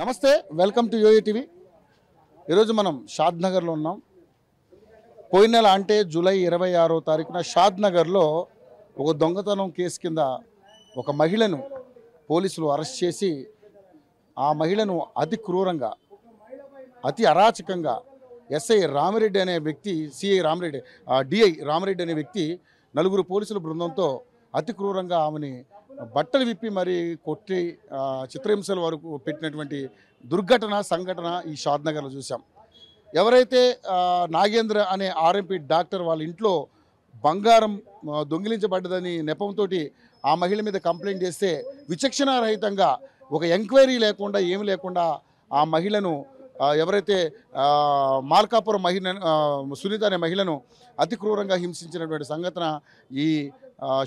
నమస్తే, welcome to yo-yo TV. ఈరోజు మనం షాద్ నగర్లో ఉన్నాం. పోయిన నెల అంటే జూలై 26వ తారీఖున షాద్ నగర్లో ఒక దొంగతనం కేసు కింద ఒక మహిళను పోలీసులు అరెస్ట్ చేసి ఆ మహిళను అతి క్రూరంగా, అతి అరాచకంగా ఎస్ఐ రామిరెడ్డి అనే వ్యక్తి, సిఐ రామిరెడ్డి, డిఐ రామిరెడ్డి అనే వ్యక్తి నలుగురు పోలీసుల బృందంతో అతి క్రూరంగా ఆమెని బట్టలు విప్పి మరి కొట్టి చిత్రహింసల వరకు పెట్టినటువంటి సంఘటన ఈ షాద్ నగర్లో చూసాం. ఎవరైతే నాగేంద్ర అనే ఆర్ఎంపీ డాక్టర్ వాళ్ళ ఇంట్లో బంగారం దొంగిలించబడ్డదని నెపంతో ఆ మహిళ మీద కంప్లైంట్ చేస్తే విచక్షణారహితంగా ఒక ఎంక్వైరీ లేకుండా ఏమి లేకుండా ఆ మహిళను ఎవరైతే మార్కాపురం మహిళ సునీత అనే మహిళను అతి క్రూరంగా హింసించినటువంటి సంఘటన ఈ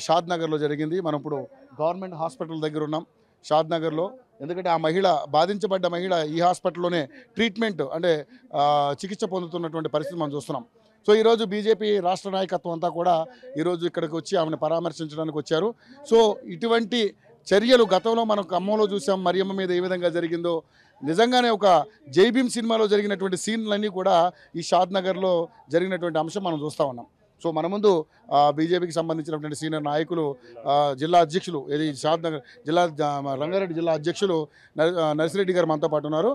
షాద్ నగర్లో జరిగింది. మనం ఇప్పుడు గవర్నమెంట్ హాస్పిటల్ దగ్గర ఉన్నాం షాద్ నగర్లో. ఎందుకంటే ఆ మహిళ, బాధించబడ్డ మహిళ ఈ హాస్పిటల్లోనే ట్రీట్మెంట్ అంటే చికిత్స పొందుతున్నటువంటి పరిస్థితి మనం చూస్తున్నాం. సో ఈరోజు బీజేపీ రాష్ట్ర నాయకత్వం అంతా కూడా ఈరోజు ఇక్కడికి వచ్చి ఆమెను పరామర్శించడానికి వచ్చారు. సో ఇటువంటి చర్యలు గతంలో మనం ఖమ్మంలో చూసాం, మరియమ్మ మీద ఏ విధంగా జరిగిందో, నిజంగానే ఒక జైభీమ్ సినిమాలో జరిగినటువంటి సీన్లన్నీ కూడా ఈ షాద్ నగర్లో జరిగినటువంటి అంశం మనం చూస్తూ ఉన్నాం. సో మన ముందు బీజేపీకి సంబంధించినటువంటి సీనియర్ నాయకులు, జిల్లా అధ్యక్షులు, ఇది షాద్ నగర్ జిల్లా రంగారెడ్డి జిల్లా అధ్యక్షులు నర్సిరెడ్డి గారు మనతో పాటు ఉన్నారు.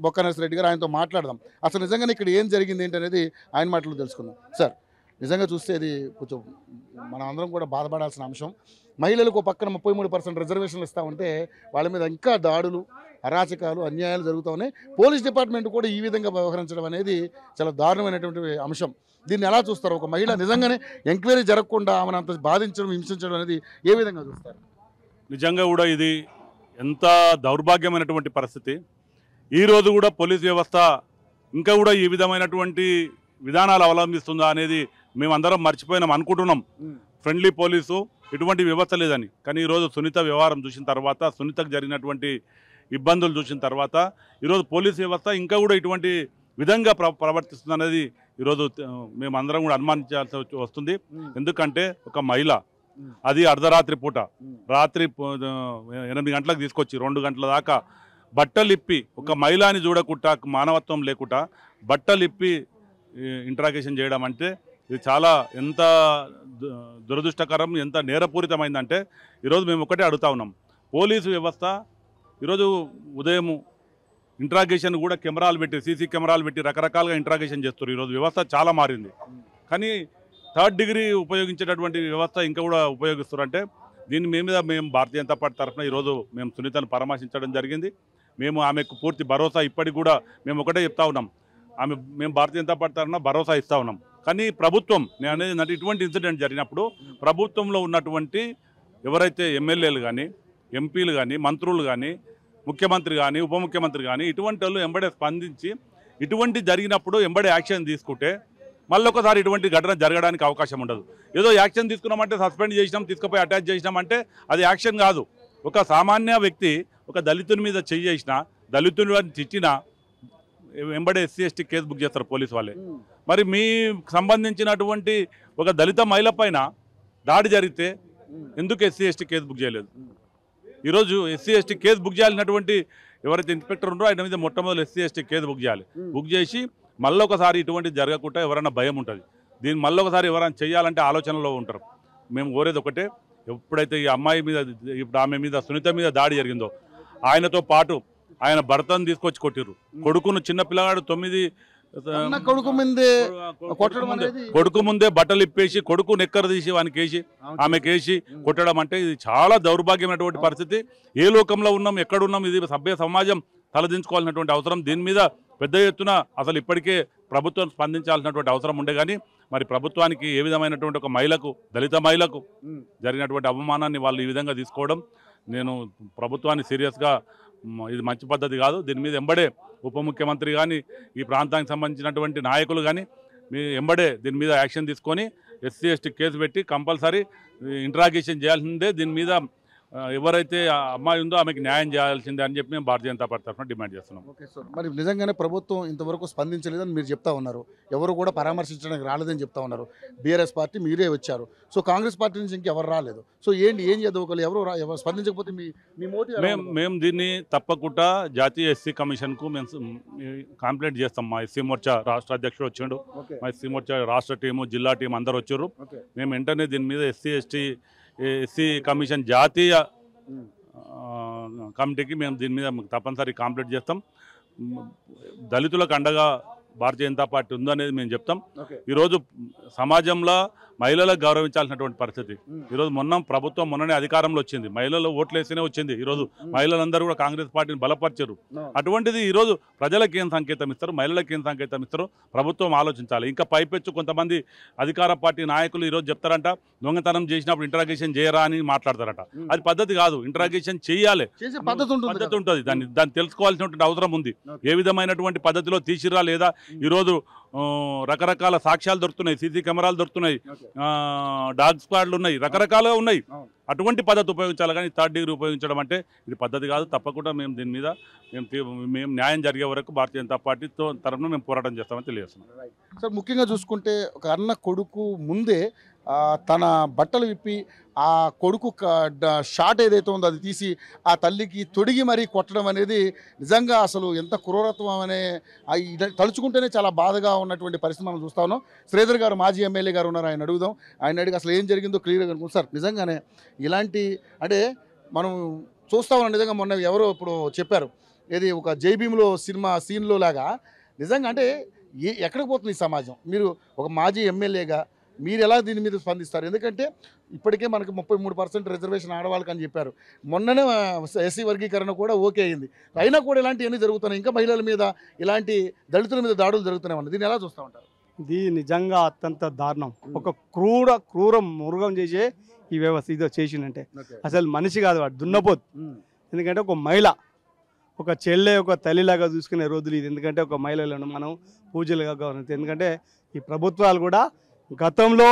బొక్క నర్సిరెడ్డి గారు, ఆయనతో మాట్లాడదాం. అసలు నిజంగానే ఇక్కడ ఏం జరిగింది ఏంటి అనేది ఆయన మాటలు తెలుసుకుందాం. సార్, నిజంగా చూస్తే ఇది కొంచెం మనం అందరం కూడా బాధపడాల్సిన అంశం. మహిళలకు పక్కన 33% రిజర్వేషన్లు ఇస్తూ ఉంటే వాళ్ళ మీద ఇంకా దాడులు, అరాచకాలు, అన్యాయాలు జరుగుతూ ఉన్నాయి. పోలీస్ డిపార్ట్మెంట్ కూడా ఈ విధంగా వ్యవహరించడం అనేది చాలా దారుణమైనటువంటి అంశం. దీన్ని ఎలా చూస్తారు? ఒక మహిళ నిజంగానే ఎంక్వైరీ జరగకుండా ఆమెను అంత బాధించడం, హింసించడం అనేది ఏ విధంగా చూస్తారు? నిజంగా కూడా ఇది ఎంత దౌర్భాగ్యమైనటువంటి పరిస్థితి. ఈరోజు కూడా పోలీస్ వ్యవస్థ ఇంకా కూడా ఈ విధమైనటువంటి విధానాలు అవలంబిస్తుందా అనేది మేమందరం మర్చిపోయినాం అనుకుంటున్నాం. ఫ్రెండ్లీ పోలీసు, ఇటువంటి వ్యవస్థ లేదని. కానీ ఈరోజు సునీత వ్యవహారం చూసిన తర్వాత, సునీతకు జరిగినటువంటి ఇబ్బందులు చూసిన తర్వాత ఈరోజు పోలీస్ వ్యవస్థ ఇంకా కూడా ఇటువంటి విధంగా ప్రవర్తిస్తుంది అనేది ఈరోజు మేమందరం కూడా అనుమానించాల్సి వస్తుంది. ఎందుకంటే ఒక మహిళ, అది అర్ధరాత్రి పూట, రాత్రి 8 గంటలకు తీసుకొచ్చి 2 గంటల దాకా బట్టలిప్పి, ఒక మహిళని చూడకుండా, మానవత్వం లేకుండా బట్టలిప్పి ఇంట్రాగేషన్ చేయడం అంటే ఇది చాలా ఎంత దురదృష్టకరం, ఎంత నేరపూరితమైందంటే ఈరోజు మేము ఒకటే అడుగుతా ఉన్నాం. పోలీసు వ్యవస్థ ఈరోజు ఉదయం ఇంట్రాగేషన్ కూడా కెమెరాలు పెట్టి, సీసీ కెమెరాలు పెట్టి రకరకాలుగా ఇంట్రాగేషన్ చేస్తారు. ఈరోజు వ్యవస్థ చాలా మారింది. కానీ 3rd డిగ్రీ ఉపయోగించేటటువంటి వ్యవస్థ ఇంకా కూడా ఉపయోగిస్తారు. అంటే దీని మీద మేము భారతీయ జనతా పార్టీ తరఫున ఈరోజు మేము సునీతను పరామర్శించడం జరిగింది. మేము ఆమెకు పూర్తి భరోసా, ఇప్పటికి కూడా మేము ఒకటే చెప్తా ఉన్నాం, మేము భారతీయ జనతా పార్టీ తరఫున భరోసా ఇస్తూ ఉన్నాం. కానీ ప్రభుత్వం, నేను అనేది ఏంటంటే ఇటువంటి ఇన్సిడెంట్ జరిగినప్పుడు ప్రభుత్వంలో ఉన్నటువంటి ఎవరైతే ఎమ్మెల్యేలు కానీ, ఎంపీలు కానీ, మంత్రులు కానీ, ముఖ్యమంత్రి కానీ, ఉప ముఖ్యమంత్రి కానీ, ఇటువంటి వాళ్ళు ఎంబడే స్పందించి ఇటువంటి జరిగినప్పుడు ఎంబడే యాక్షన్ తీసుకుంటే మళ్ళొకసారి ఇటువంటి ఘటన జరగడానికి అవకాశం ఉండదు. ఏదో యాక్షన్ తీసుకున్నామంటే సస్పెండ్ చేసినాం, తీసుకుపోయి అటాచ్ చేసినామంటే అది యాక్షన్ కాదు. ఒక సామాన్య వ్యక్తి ఒక దళితుని మీద చేసినా, దళితుని తిట్టినా వెంబడే ఎస్సీ ఎస్టీ కేసు బుక్ చేస్తారు పోలీసు వాళ్ళే. మరి మీ సంబంధించినటువంటి ఒక దళిత మహిళ పైన దాడి జరిగితే ఎందుకు ఎస్సీ ఎస్టీ కేసు బుక్ చేయలేదు? ఈరోజు ఎస్సీ ఎస్టీ కేసు బుక్ చేయాల్సినటువంటి ఎవరైతే ఇన్స్పెక్టర్ ఉన్నారో ఆయన మీద మొట్టమొదటి ఎస్సీ ఎస్టీ కేసు బుక్ చేయాలి. బుక్ చేసి మళ్ళొకసారి ఇటువంటి జరగకుండా ఎవరైనా భయం ఉంటుంది. దీన్ని మళ్ళొకసారి ఎవరైనా చేయాలంటే ఆలోచనలో ఉంటారు. మేము కోరేది ఒకటే, ఎప్పుడైతే ఈ అమ్మాయి మీద, ఇప్పుడు ఆమె మీద, సునీత మీద దాడి జరిగిందో, ఆయనతో పాటు ఆయన భర్తను తీసుకొచ్చి కొట్టిర్రు. కొడుకును, చిన్న పిల్లగాడు 9 కొడుకు ముందే బట్టలు ఇప్పేసి, కొడుకు నెక్కర తీసి వానికి వేసి, ఆమెకేసి కొట్టడం అంటే ఇది చాలా దౌర్భాగ్యమైనటువంటి పరిస్థితి. ఏ లోకంలో ఉన్నాం, ఎక్కడున్నాం? ఇది సభ్య సమాజం తలదించుకోవాల్సినటువంటి అవసరం. దీని మీద పెద్ద ఎత్తున అసలు ఇప్పటికే ప్రభుత్వం స్పందించాల్సినటువంటి అవసరం ఉండే. కానీ మరి ప్రభుత్వానికి ఏ విధమైనటువంటి ఒక మహిళకు, దళిత మహిళకు జరిగినటువంటి అవమానాన్ని వాళ్ళు ఈ విధంగా తీసుకోవడం, నేను ప్రభుత్వాన్ని సీరియస్గా, ఇది మంచి పద్ధతి కాదు. దీని మీద ఎంబడే ఉప ముఖ్యమంత్రి కానీ, ఈ ప్రాంతానికి సంబంధించినటువంటి నాయకులు కానీ మీ ఎంబడే దీని మీద యాక్షన్ తీసుకొని ఎస్సీ ఎస్టీ కేసు పెట్టి కంపల్సరీ ఇంట్రాగేషన్ చేయాల్సిందే. దీని మీద ఎవరైతే ఆ అమ్మాయి ఉందో ఆమెకి న్యాయం చేయాల్సిందే అని చెప్పి మేము భారతీయ జనతా పార్టీ తరఫున డిమాండ్ చేస్తున్నాం. ఓకే సార్, మరి నిజంగానే ప్రభుత్వం ఇంతవరకు స్పందించలేదని మీరు చెప్తా ఉన్నారు, ఎవరు కూడా పరామర్శించడానికి రాలేదని చెప్తా ఉన్నారు. బీఆర్ఎస్ పార్టీ మీరే వచ్చారు, సో కాంగ్రెస్ పార్టీ నుంచి ఇంకెవరు రాలేదు, సో ఏం చేద్దాం, ఒకళ్ళు ఎవరు స్పందించకపోతే మీ మోటివ్? మేము దీన్ని తప్పకుండా జాతీయ ఎస్సీ కమిషన్కు మేము కంప్లైంట్ చేస్తాం. మా ఎస్సీ మోర్చా రాష్ట్ర అధ్యక్షుడు వచ్చిండు, మా ఎస్సీ మోర్చా రాష్ట్ర టీము జిల్లా టీం అందరు వచ్చారు. మేము వెంటనే దీని మీద ఎస్సీ కమిషన్ జాతీయ కమిటీకి మేము దీని మీద తప్పనిసరి కంప్లీట్ చేస్తాం. దళితులకు అండగా భారతీయ జనతా పార్టీ ఉందనేది మేము చెప్తాం. ఈరోజు సమాజంలో మహిళలకు గౌరవించాల్సినటువంటి పరిస్థితి. ఈరోజు ప్రభుత్వం మొన్ననే అధికారంలో వచ్చింది, మహిళలు ఓట్లు వేస్తేనే వచ్చింది. ఈరోజు మహిళలందరూ కూడా కాంగ్రెస్ పార్టీని బలపరిచారు. అటువంటిది ఈరోజు ప్రజలకు ఏం సంకేతం ఇస్తారు, మహిళలకు ఏం సంకేతం ఇస్తారు, ప్రభుత్వం ఆలోచించాలి. ఇంకా పైపెచ్చు కొంతమంది అధికార పార్టీ నాయకులు ఈరోజు చెప్తారంట, దొంగతనం చేసినప్పుడు ఇంటరాగేషన్ చేయరా అని మాట్లాడతారట. అది పద్ధతి కాదు, ఇంటరాగేషన్ చేయాలి, పద్ధతి ఉంటుంది. దాన్ని తెలుసుకోవాల్సినటువంటి అవసరం ఉంది. ఏ విధమైనటువంటి పద్ధతిలో తీసిరా లేదా. ఈరోజు రకరకాల సాక్ష్యాలు దొరుకుతున్నాయి, సీసీ కెమెరాలు దొరుకుతున్నాయి, డాగ్ స్క్వాడ్లు ఉన్నాయి, రకరకాలుగా ఉన్నాయి. అటువంటి పద్ధతి ఉపయోగించాలి, కానీ థర్డ్ డిగ్రీ ఉపయోగించడం అంటే ఇది పద్ధతి కాదు. తప్పకుండా మేము దీని మీద మేము న్యాయం జరిగే వరకు భారతీయ జనతా పార్టీ తరఫున మేము పోరాటం చేస్తామని తెలియజేస్తున్నాం. సార్, ముఖ్యంగా చూసుకుంటే ఒక అన్న కొడుకు ముందే తన బట్టలు విప్పి ఆ కొడుకు షాట్ ఏదైతే ఉందో అది తీసి ఆ తల్లికి తొడిగి మరీ కొట్టడం అనేది నిజంగా అసలు ఎంత క్రూరత్వం అనే తలుచుకుంటేనే చాలా బాధగా ఉన్నటువంటి పరిస్థితి మనం చూస్తా ఉన్నాం. శ్రీధర్ గారు మాజీ ఎమ్మెల్యే గారు ఉన్నారు, ఆయన అడుగుదాం. ఆయన అడిగి అసలు ఏం జరిగిందో క్లియర్గా అనుకుంటాం. సార్, నిజంగానే ఇలాంటి అంటే మనం చూస్తా ఉన్నాం. నిజంగా మొన్న ఎవరో ఇప్పుడు చెప్పారు, ఏది ఒక జైభీంలో సినిమా సీన్లో లాగా. నిజంగా అంటే ఎక్కడికి పోతుంది ఈ సమాజం? మీరు ఒక మాజీ ఎమ్మెల్యేగా మీరు ఎలా దీని మీద స్పందిస్తారు? ఎందుకంటే ఇప్పటికే మనకు 33% రిజర్వేషన్ ఆడవాళ్ళకి అని చెప్పారు. మొన్ననే ఎస్సీ వర్గీకరణ కూడా ఓకే అయింది, అయినా కూడా ఇలాంటివన్నీ జరుగుతున్నాయి. ఇంకా మహిళల మీద ఇలాంటి దళితుల మీద దాడులు జరుగుతున్నాయి అన్నది దీన్ని ఎలా చూస్తూ ఉంటారు? ఇది నిజంగా అత్యంత దారుణం. ఒక క్రూర మృగం చేసే ఈ వ్యవస్థ ఇదో చేసిందంటే అసలు మనిషి కాదు, వాడు దున్నపోతు. ఎందుకంటే ఒక మహిళ, ఒక చెల్లె, ఒక తల్లిలాగా చూసుకునే రోజులు ఇది. ఎందుకంటే ఒక మహిళలను మనం పూజలుగా గౌరవించాలి. ఎందుకంటే ఈ ప్రభుత్వాలు కూడా గతంలో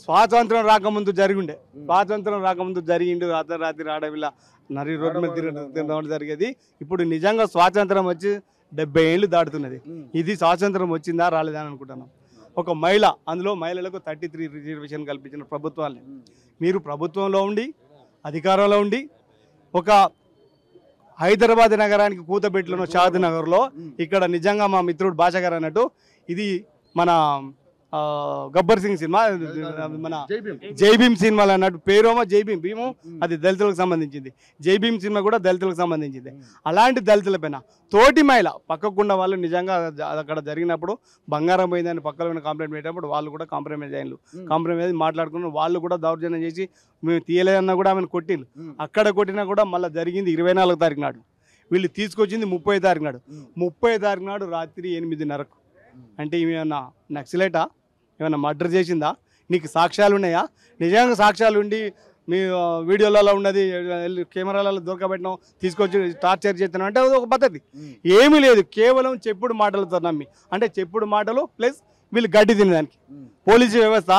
స్వాతంత్రం రాకముందు జరిగిండే, స్వాతంత్రం రాకముందు జరిగిండు అర్ధరాత్రి ఆడవిల్ల నరి రోడ్డు మీద తిరగడం జరిగేది. ఇప్పుడు నిజంగా స్వాతంత్రం వచ్చి 70 ఏళ్ళు దాటుతున్నది. ఇది స్వాతంత్రం వచ్చిందా రాలేదా అని అనుకుంటున్నాం. ఒక మహిళ, అందులో మహిళలకు 33 రిజర్వేషన్ కల్పించిన ప్రభుత్వాన్ని మీరు ప్రభుత్వంలో ఉండి అధికారంలో ఉండి ఒక హైదరాబాద్ నగరానికి కూతబెట్టిన షాద్ నగర్లో ఇక్కడ నిజంగా మా మిత్రుడు భాష గారు అన్నట్టు ఇది మన గబ్బర్ సింగ్ సినిమా, మన జైభీం సినిమాలు అన్నట్టు పేరేమో జైభీం, భీము అది దళితులకు సంబంధించింది, జైభీం సినిమా కూడా దళితులకు సంబంధించింది. అలాంటి దళితుల పైన తోటి మహిళ పక్కకున్న వాళ్ళు నిజంగా అక్కడ జరిగినప్పుడు బంగారం పోయిందని పక్కన కంప్లైంట్ పెట్టినప్పుడు వాళ్ళు కూడా కాంప్రమైజ్ అయ్యారు. కాంప్రమైజ్ మాట్లాడుకున్న వాళ్ళు కూడా దౌర్జన్యం చేసి మేము తీయలేదన్నా కూడా ఆమెను కొట్టిండు. అక్కడ కొట్టినా కూడా మళ్ళీ జరిగింది 24వ తారీఖు నాడు, వీళ్ళు తీసుకొచ్చింది 30వ తారీఖు నాడు. 30వ తారీఖు నాడు రాత్రి 8:30కు. అంటే ఏమైనా నక్సలైటా, ఏమైనా మర్డర్ చేసిందా? నీకు సాక్ష్యాలు ఉన్నాయా? నిజంగా సాక్ష్యాలు ఉండి మీ వీడియోలలో ఉన్నది కెమెరాలలో దొరకబెట్టినాం, తీసుకొచ్చి టార్చర్ చేస్తున్నాం అంటే అది ఒక పద్ధతి. ఏమీ లేదు, కేవలం చెప్పుడు మాటలతో నమ్మి, అంటే చెప్పుడు మాటలు ప్లస్ వీళ్ళు గడ్డి తినేదానికి, పోలీసు వ్యవస్థ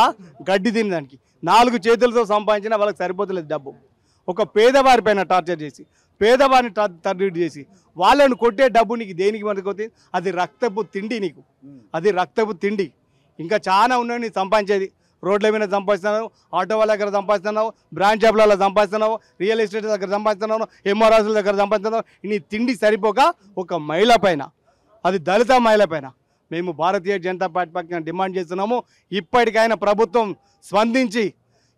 గడ్డి తినేదానికి 4 చేతులతో సంపాదించినా వాళ్ళకి సరిపోతలేదు డబ్బు. ఒక పేదవారి పైన టార్చర్ చేసి, పేదవారిని టార్గెట్ చేసి వాళ్ళని కొట్టే డబ్బు నీకు దేనికి మనకొచ్చింది? అది రక్తపు తిండి, నీకు అది రక్తపు తిండి. ఇంకా చాలా ఉన్నాయి నీకు సంపాదించేది. రోడ్ల మీద సంపాదిస్తున్నావు, ఆటో వాళ్ళ దగ్గర సంపాదిస్తున్నావు, బ్రాంచ్ షాపులలో సంపాదిస్తున్నావు, రియల్ ఎస్టేట్ దగ్గర సంపాదిస్తున్నావు, ఎంఆర్ఆర్ల దగ్గర సంపాదిస్తున్నావు. నీ తిండి సరిపోక ఒక మహిళ పైన, అది దళిత మహిళ పైన మేము భారతీయ జనతా పార్టీ పక్షాన డిమాండ్ చేస్తున్నాము. ఇప్పటికైనా ప్రభుత్వం స్పందించి,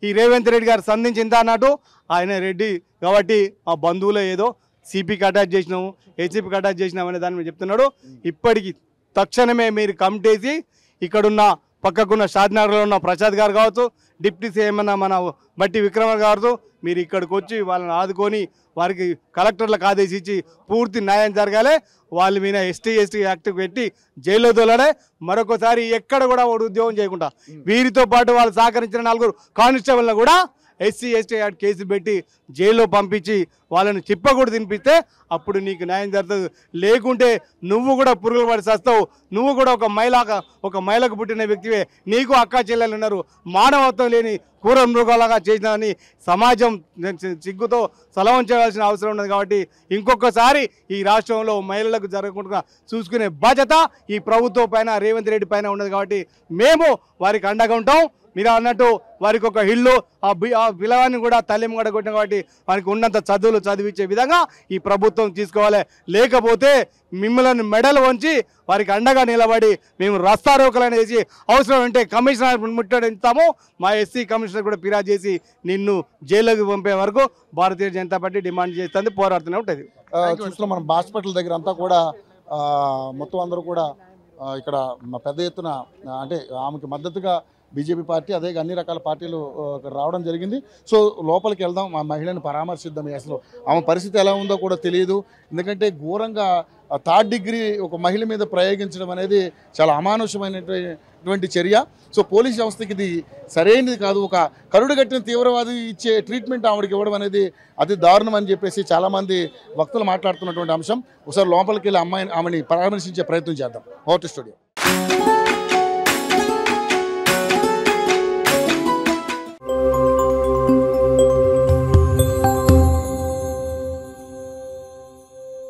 ఈ రేవంత్ రెడ్డి గారు స్పందించిందా అన్నట్టు ఆయన రెడ్డి కాబట్టి ఆ బంధువులు ఏదో సిపికి అటాచ్ చేసినాము, ఏసీపీకి అటాచ్ చేసినాము అనే దాన్ని చెప్తున్నాడు. ఇప్పటికి తక్షణమే మీరు కమిటేసి ఇక్కడున్న పక్కకున్న షాద్నగర్లో ఉన్న ప్రసాద్ గారు కావచ్చు, డిప్యూటీ సీఎం మన బట్టి విక్రమ కావచ్చు, మీరు ఇక్కడికి వచ్చి వాళ్ళని ఆదుకొని వారికి కలెక్టర్లకు ఆదేశించి పూర్తి న్యాయం జరగాలి. వాళ్ళ మీద ఎస్టీ యాక్ట్ పెట్టి జైల్లో తోలనే. మరొకసారి ఎక్కడ కూడా వాడు ఉద్యోగం చేయకుండా వీరితో పాటు వాళ్ళు సహకరించిన 4 కానిస్టేబుల్ని కూడా ఎస్సీ ఎస్టీ యాక్ట్ కేసు పెట్టి జైల్లో పంపించి వాళ్ళని చిప్పకూడ తినిపిస్తే అప్పుడు నీకు న్యాయం జరుగుతుంది. లేకుంటే నువ్వు కూడా పురుగులు పడి చస్తావు. నువ్వు కూడా ఒక మహిళకు పుట్టిన వ్యక్తివే. నీకు అక్కా చెల్లెలు ఉన్నారు. మానవత్వం లేని క్రూర మృగాలుగా చేసినావని సమాజం సిగ్గుతో సలవంచవలసిన అవసరం ఉన్నది. కాబట్టి ఇంకొకసారి ఈ రాష్ట్రంలో మహిళలకు జరగకుండా చూసుకునే బాధ్యత ఈ ప్రభుత్వం పైన, రేవంత్ రెడ్డి పైన ఉన్నది. కాబట్టి మేము వారికి అండగా ఉంటాం. మీరు అన్నట్టు వారికి ఒక ఇల్లు, ఆ పిల్లవాడిని కూడా తల్లి కూడా కొట్టిన కాబట్టి వారికి ఉన్నంత చదువులు చదివించే విధంగా ఈ ప్రభుత్వం తీసుకోవాలి. లేకపోతే మిమ్మల్ని మెడలు వంచి వారికి అండగా నిలబడి మేము రస్తారోకలను వేసి అవసరం అంటే కమిషనర్ ముట్టడిస్తాము. మా ఎస్సీ కమిషనర్ కూడా ఫిర్యాదు చేసి నిన్ను జైల్లోకి పంపే వరకు భారతీయ జనతా పార్టీ డిమాండ్ చేస్తుంది, పోరాడుతూనే ఉంటుంది. చూస్తున్నాం మనం హాస్పిటల్ దగ్గర అంతా కూడా మొత్తం అందరూ కూడా ఇక్కడ పెద్ద ఎత్తున అంటే ఆమెకి మద్దతుగా బీజేపీ పార్టీ అదే అన్ని రకాల పార్టీలు రావడం జరిగింది. సో లోపలికి వెళ్దాం, ఆ మహిళను పరామర్శిద్దాం. అసలు ఆమె పరిస్థితి ఎలా ఉందో కూడా తెలియదు. ఎందుకంటే ఘోరంగా థర్డ్ డిగ్రీ ఒక మహిళ మీద ప్రయోగించడం అనేది చాలా అమానుషమైనటువంటి చర్య. సో పోలీస్ వ్యవస్థకి ఇది సరైనది కాదు. ఒక కరుడు కట్టిన తీవ్రవాది ఇచ్చే ట్రీట్మెంట్ ఆవిడకి ఇవ్వడం అనేది అతి దారుణం అని చెప్పేసి చాలామంది వక్తలు మాట్లాడుతున్నటువంటి అంశం. ఒకసారి లోపలికి వెళ్ళి ఆమెని పరామర్శించే ప్రయత్నం చేద్దాం. Over to studio.